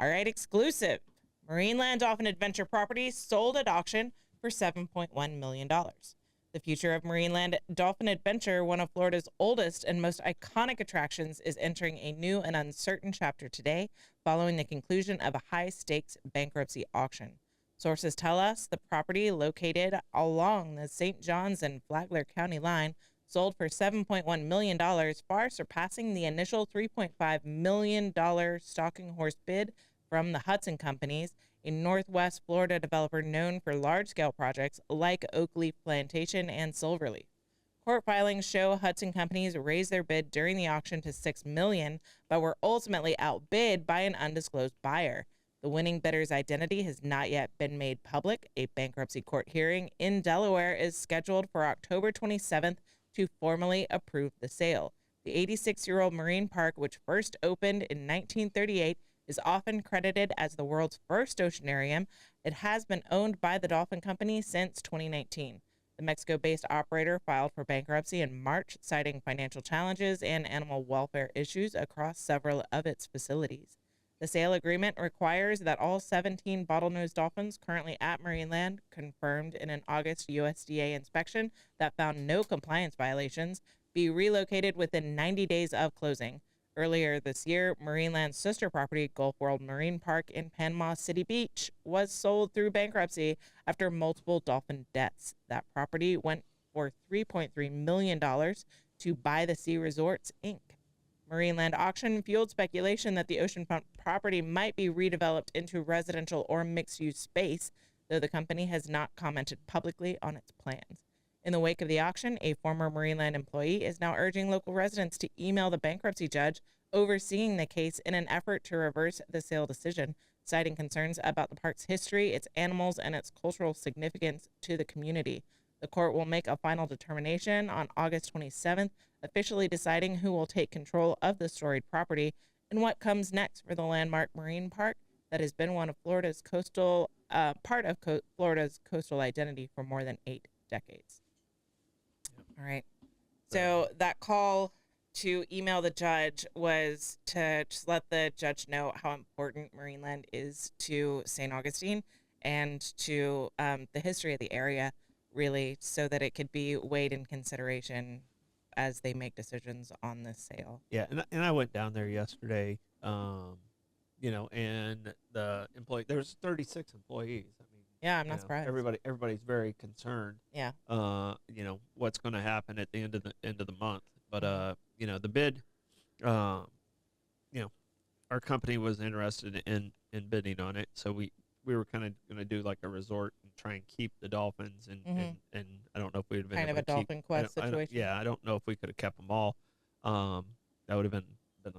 All right, exclusive. Marineland Dolphin Adventure property sold at auction for $7.1 million. The future of Marineland Dolphin Adventure, one of Florida's oldest and most iconic attractions, is entering a new and uncertain chapter today following the conclusion of a high-stakes bankruptcy auction. Sources tell us the property, located along the St. Johns and Flagler County line, sold for $7.1 million, far surpassing the initial $3.5 million stalking horse bid from the Hutson Companies, a Northwest Florida developer known for large-scale projects like OakLeaf Plantation and SilverLeaf. Court filings show Hutson Companies raised their bid during the auction to $6 million, but were ultimately outbid by an undisclosed buyer. The winning bidder's identity has not yet been made public. A bankruptcy court hearing in Delaware is scheduled for October 27th to formally approve the sale. The 86-year-old marine park, which first opened in 1938, is often credited as the world's first oceanarium. It has been owned by the Dolphin Company since 2019. The Mexico-based operator filed for bankruptcy in March, citing financial challenges and animal welfare issues across several of its facilities. The sale agreement requires that all 17 bottlenose dolphins currently at Marineland, confirmed in an August USDA inspection that found no compliance violations, be relocated within 90 days of closing. Earlier this year, Marineland's sister property, Gulf World Marine Park in Panama City Beach, was sold through bankruptcy after multiple dolphin deaths. That property went for $3.3 million to By the Sea Resorts, Inc. Marineland auction fueled speculation that the oceanfront property might be redeveloped into residential or mixed-use space, though the company has not commented publicly on its plans. In the wake of the auction, a former Marineland employee is now urging local residents to email the bankruptcy judge overseeing the case in an effort to reverse the sale decision, citing concerns about the park's history, its animals, and its cultural significance to the community. The court will make a final determination on August 27th, officially deciding who will take control of the storied property and what comes next for the landmark marine park that has been one of Florida's coastal Florida's coastal identity for more than 8 decades. All right. So that call to email the judge was to just let the judge know how important Marineland is to St. Augustine and to the history of the area, really, so that it could be weighed in consideration as they make decisions on this sale. Yeah, and I went down there yesterday, you know, and the employee, there's 36 employees. I mean, yeah, I'm not surprised. Everybody's very concerned. Yeah. You know, what's going to happen at the end of the month. But you know, the bid, you know, our company was interested in bidding on it, so we were kind of going to do like a resort and try and keep the dolphins, and I don't know if we would have been kind of a Dolphin Quest situation. Yeah, I don't know if we could have kept them all. That would have been a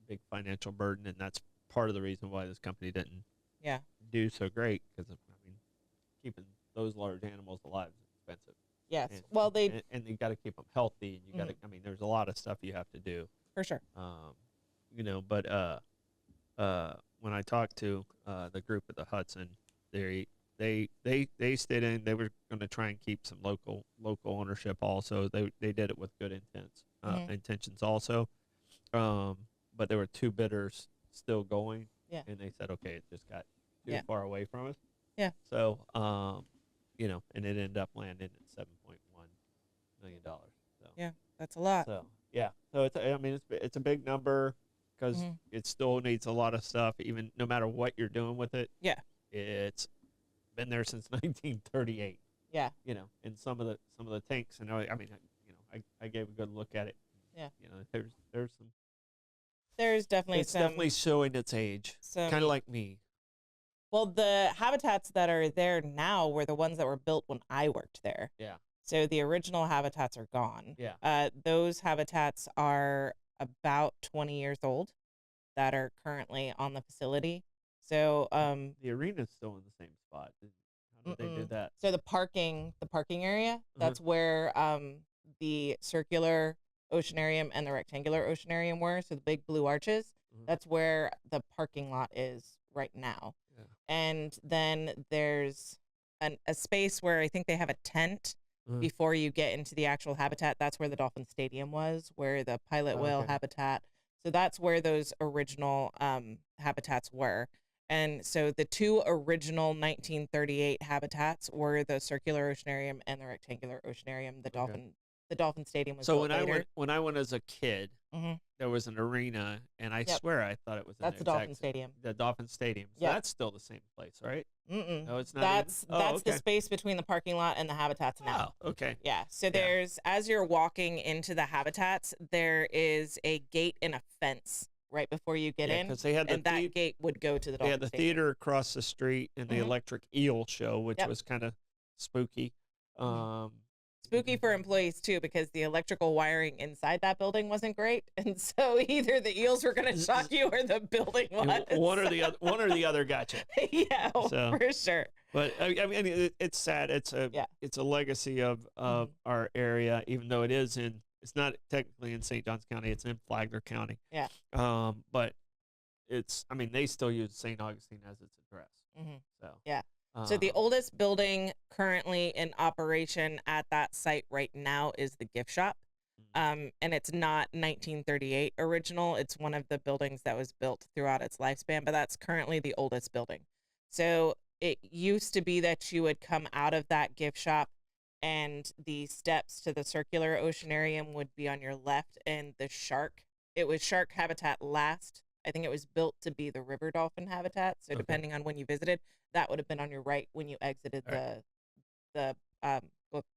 big financial burden, and that's part of the reason why this company didn't do so great, because I mean, keeping those large animals alive is expensive. Yes. And, well, and you got to keep them healthy, and you got to. I mean, there's a lot of stuff you have to do. For sure. You know, but when I talked to the group at the Hutson, they stayed in. They were going to try and keep some local ownership. Also, they did it with good intentions also. But there were 2 bidders still going. Yeah. And they said, okay, it just got too far away from us. Yeah. So, you know, and it ended up landing at $7.1 million. So yeah, that's a lot. So yeah, so it's a big number, because it still needs a lot of stuff, even no matter what you're doing with it. Yeah. It's been there since 1938. Yeah. You know, and some of the tanks, and I mean, you know, I gave a good look at it. Yeah. You know, there's definitely it's definitely showing its age. Kind of like me. Well, the habitats that are there now were the ones that were built when I worked there. Yeah. So the original habitats are gone. Yeah. Those habitats are about 20 years old that are currently on the facility. So the arena's still in the same spot. How did they do that? So the parking area, that's where the circular oceanarium and the rectangular oceanarium were. So the big blue arches, that's where the parking lot is right now. Yeah. And then there's a space where I think they have a tent before you get into the actual habitat. That's where the Dolphin Stadium was, where the pilot whale habitat. So that's where those original habitats were. And so the two original 1938 habitats were the circular oceanarium and the rectangular oceanarium. Okay. The Dolphin Stadium was So built later. when I went as a kid, Hmm. there was an arena, and I Yep. swear I thought it was That's the Dolphin Stadium. the Dolphin Stadium. So Yep. that's still the same place, right? Mm-mm. No, it's not. That's Even? Oh, that's the okay. space between the parking lot and the habitats now. Oh, okay. Yeah. So Yeah. there's, as you're walking into the habitats, there is a gate and a fence right before you get Yeah, in, because they had and that gate would go to the they Dolphin had the Stadium. theater across the street and the Mhm. electric eel show, which Yep. was kind of spooky. Spooky for employees too, because the electrical wiring inside that building wasn't great, and so either the eels were going to shock you or the building was. One or the other. One or the other got you. Yeah, So- for sure. But I mean, it's sad. It's a legacy of Mhm. our area, even though it's not technically in St. Johns County. It's in Flagler County. Yeah. But I mean, they still use St. Augustine as its address. Mhm. So Yeah. So the oldest building currently in operation at that site right now is the gift shop. And it's not 1938 original. It's one of the buildings that was built throughout its lifespan, but that's currently the oldest building. So it used to be that you would come out of that gift shop and the steps to the circular oceanarium would be on your left, and it was shark habitat last. I think it was built to be the river dolphin habitat. So Okay. depending on when you visited, that would have been on your right when you exited All the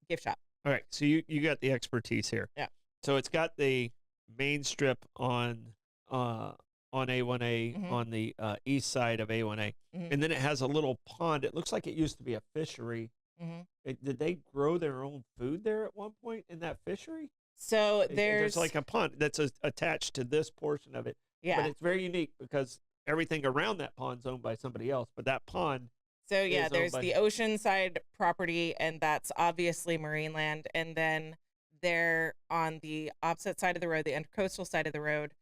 gift shop. All right, so you got the expertise here. Yeah. So it's got the main strip on A1A Mhm. on the east side of A1A, Mhm. and then it has a little pond. It looks like it used to be a fishery. Hmm. Did they grow their own food there at one point in that fishery? So There's like a pond that's attached to this portion of it, but yeah. it's very unique because everything around that pond's owned by somebody else, but that pond. So yeah, is owned there's by- the oceanside property, and that's obviously Marineland. And then there on the opposite side of the road, the intercoastal side of the road,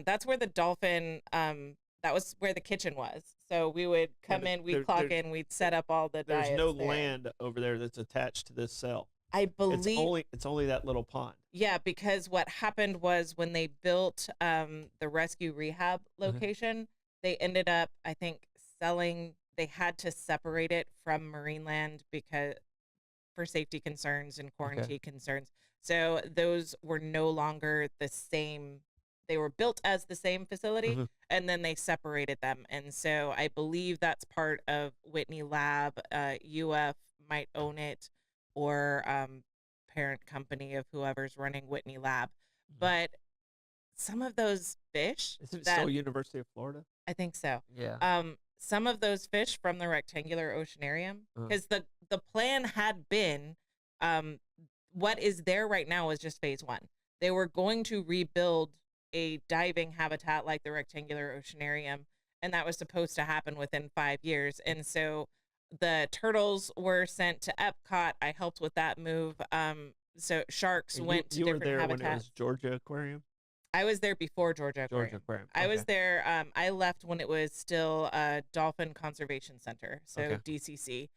that's where the dolphin. That was where the kitchen was. So we would come but in, we'd there- clock there- in, we'd set up all the There's diets no there. land over there that's attached to this cell. I believe. It's only that little pond. Yeah, because what happened was when they built the rescue rehab location, they ended up, I think, selling. They had to separate it from Marineland because for safety concerns and quarantine concerns. So those were no longer the same. They were built as the same facility, and then they separated them. And so I believe that's part of Whitney Lab. UF might own it, or parent company of whoever's running Whitney Lab. But some of those fish, Is it still University of Florida? I think so. Yeah. Some of those fish from the rectangular oceanarium, because the plan had been, what is there right now is just phase one. They were going to rebuild a diving habitat like the rectangular oceanarium, and that was supposed to happen within 5 years. And so the turtles were sent to Epcot. I helped with that move. So sharks went to you were different there habitats. when it was Georgia Aquarium? I was there before Georgia Aquarium. Georgia Aquarium. I was okay. there. I left when it was still Dolphin Conservation Center, so Okay. DCC.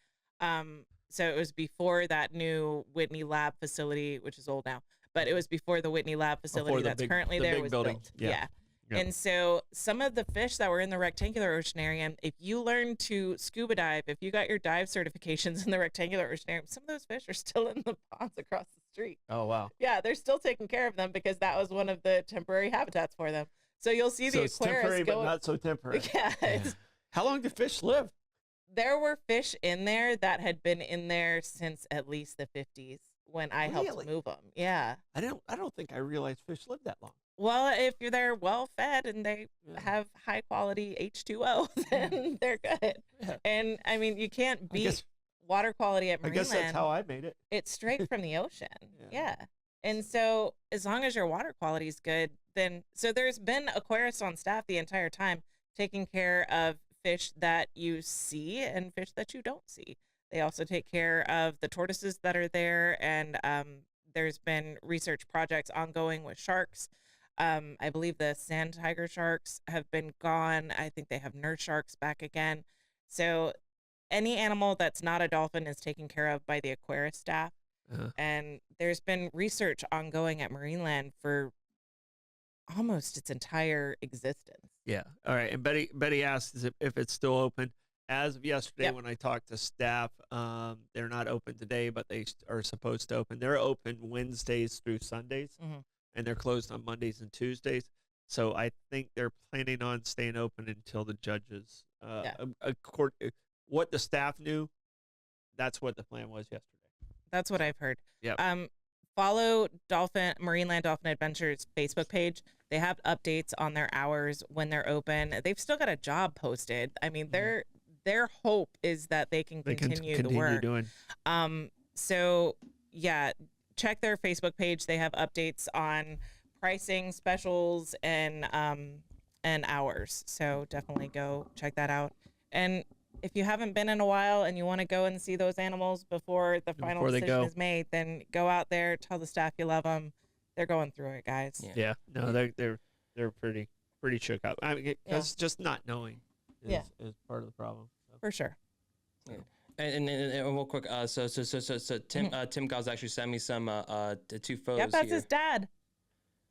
So it was before that new Whitney Lab facility, which is old now, but it was before the Whitney Lab facility the that's big- currently the there big was building. built. Yeah. Yep. And so some of the fish that were in the rectangular oceanarium, if you learned to scuba dive, if you got your dive certifications in the rectangular oceanarium, some of those fish are still in the ponds across the street. Oh, wow. Yeah, they're still taking care of them because that was one of the temporary habitats for them. So you'll see So the it's aquarius temporary, going. but not so temporary. Yeah, it's- How long do fish live? there were fish in there that had been in there since at least the 50s when I helped Really? move them. Yeah. I don't think I realized fish live that long. Well, if they're well fed and they Yeah. have high quality H2O, then they're good. Yeah. And I mean, you can't I beat guess, water quality at I guess that's Marineland. how I made it. It's straight from the ocean. Yeah. Yeah. And so as long as your water quality is good, then so there's been aquarists on staff the entire time taking care of fish that you see and fish that you don't see. They also take care of the tortoises that are there, and there's been research projects ongoing with sharks. I believe the sand tiger sharks have been gone. I think they have nurse sharks back again. So any animal that's not a dolphin is taken care of by the aquarist staff. Uh-huh. And there's been research ongoing at Marineland for, almost its entire existence. Yeah. All right. And Betty asks if it's still open. As of yesterday, Yep. when I talked to staff, they're not open today, but they are supposed to open. They're open Wednesdays through Sundays, Mhm. and they're closed on Mondays and Tuesdays. So I think they're planning on staying open until the judges, Yeah. what the staff knew, that's what the plan was yesterday. That's what I've heard. Yep. Follow Marineland Dolphin Adventure's Facebook page. They have updates on their hours when they're open. They've still got a job posted. I mean, their hope is that they can continue the work. Doing. So yeah, check their Facebook page. They have updates on pricing, specials, and hours. So definitely go check that out. And if you haven't been in a while and you want to go and see those animals before the final decision is made, then go out there, tell the staff you love them. They're going through it, guys. Yeah. No, they're pretty shook up. I mean, because just not knowing is part of the problem. So. For sure. Yeah. And real quick, so Tim Gauss actually sent me some 2 photos. Yep, that's here. his dad.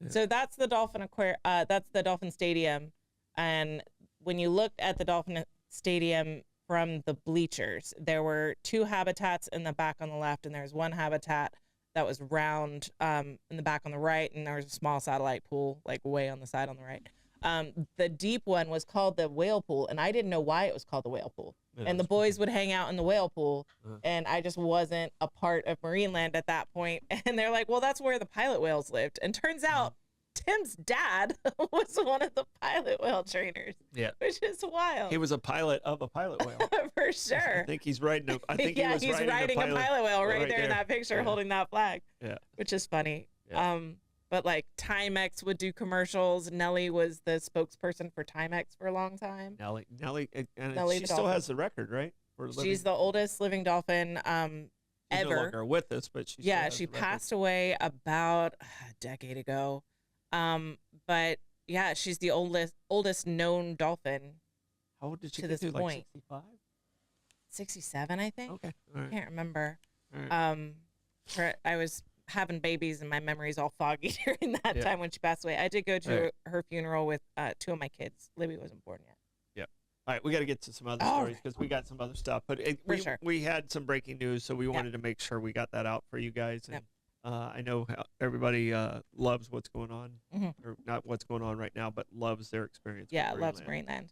Yeah. So that's the Dolphin that's the Dolphin Stadium, and when you looked at the Dolphin Stadium from the bleachers, there were 2 habitats in the back on the left, and there was 1 habitat that was round in the back on the right, and there was a small satellite pool like way on the side on the right. The deep one was called the whale pool, and I didn't know why it was called the whale pool. Yeah, and the boys would hang out in the whale pool, and I just wasn't a part of Marineland at that point. And they're like, well, that's where the pilot whales lived. And turns out Tim's dad was one of the pilot whale trainers. Yeah, which is wild. He was a pilot of a pilot whale. For sure. I think he's riding a. He's riding a pilot whale right there in that picture, holding that flag. Yeah, which is funny. Yeah. But like Timex would do commercials. Nellie was the spokesperson for Timex for a long time. Nellie, she still has the record, right? She's the oldest living dolphin ever. No longer with us, but she passed away about a decade ago. But yeah, she's the oldest known dolphin. How old did she to get this to? point? Like 65? 67, I think. Okay, all right. I can't remember. All right. I was having babies and my memory's all foggy during that time when she passed away. I did go to her funeral with 2 of my kids. Libby wasn't born yet. Yeah. All right, we got to get to some other stories because we got some other stuff. But we had some breaking news, so we wanted to make sure we got that out for you guys. And I know everybody loves what's going on, or not what's going on right now, but loves their experience. Yeah, loves Marineland.